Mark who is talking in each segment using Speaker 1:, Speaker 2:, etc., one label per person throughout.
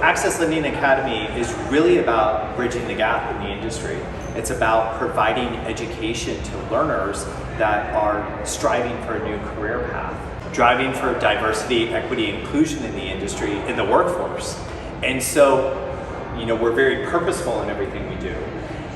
Speaker 1: Access Lending Academy is really about bridging the gap in the industry. It's about providing education to learners that are striving for a new career path, driving for diversity, equity, inclusion in the industry, in the workforce. And so, we're very purposeful in everything we do.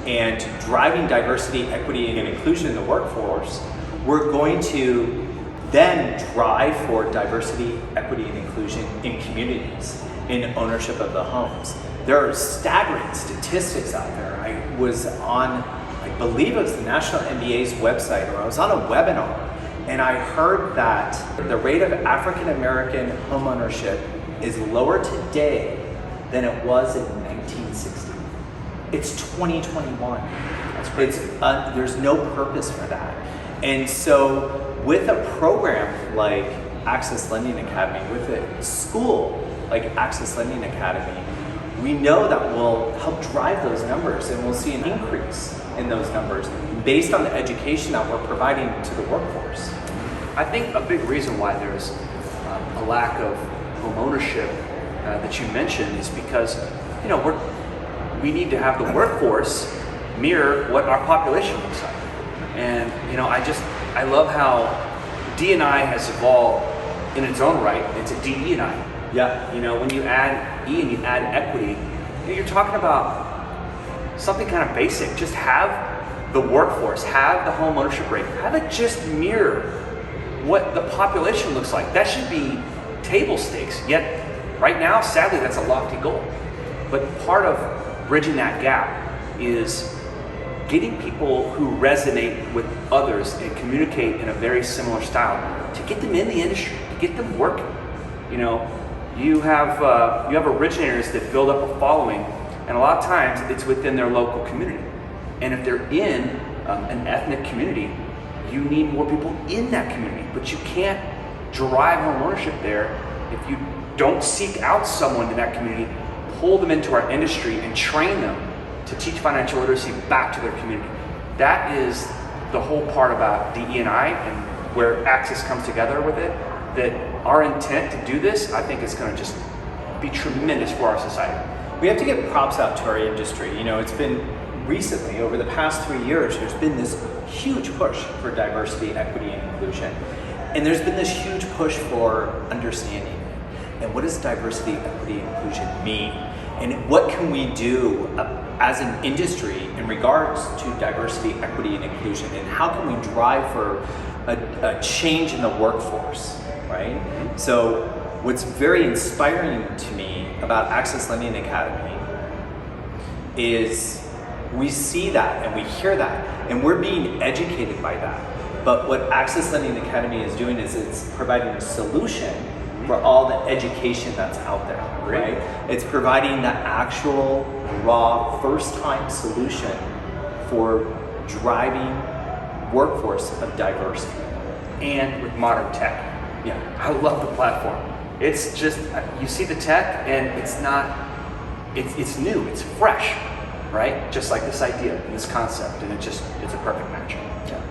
Speaker 1: And driving diversity, equity, and inclusion in the workforce, we're going to then drive for diversity, equity, and inclusion in communities, in ownership of the homes. There are staggering statistics out there. I was on, I believe it was the National MBA's website, or I was on a webinar, and I heard that the rate of African American homeownership is lower today than it was in 1960. It's 2021. That's crazy. There's no purpose for that. And so with a program like Access Lending Academy, with a school like Access Lending Academy, we know that will help drive those numbers, and we'll see an increase in those numbers based on the education that we're providing to the workforce.
Speaker 2: I think a big reason why there's a lack of home ownership that you mentioned is because we need to have the workforce mirror what our population looks like. And I love how D&I has evolved in its own right. It's a DE&I.
Speaker 1: Yeah.
Speaker 2: When you add E and you add equity, you're talking about something kind of basic. Just have the workforce, have the home ownership rate, have it just mirror what the population looks like. That should be table stakes. Yet, right now, sadly, that's a lofty goal. But part of bridging that gap is getting people who resonate with others and communicate in a very similar style to get them in the industry, to get them working. You have originators that build up a following, and a lot of times it's within their local community. And if they're in an ethnic community, you need more people in that community. But you can't drive home ownership there if you don't seek out someone in that community, pull them into our industry, and train them to teach financial literacy back to their community. That is the whole part about DE&I and where Access comes together with it, that our intent to do this, I think, is going to just be tremendous for our society.
Speaker 1: We have to give props out to our industry. It's been recently, over the past 3 years, there's been this huge push for diversity, equity, and inclusion. And there's been this huge push for understanding it. And what does diversity, equity, and inclusion mean? And what can we do as an industry in regards to diversity, equity, and inclusion? And how can we drive for a change in the workforce, right? So what's very inspiring to me about Access Lending Academy is we see that and we hear that, and we're being educated by that. But what Access Lending Academy is doing is it's providing a solution for all the education that's out there, right? It's providing the actual, raw, first-time solution for driving workforce of diversity.
Speaker 2: And with modern tech.
Speaker 1: Yeah.
Speaker 2: I love the platform. It's just, you see the tech and it's new, it's fresh, right? Just like this idea and this concept, and it's a perfect match.
Speaker 1: Yeah.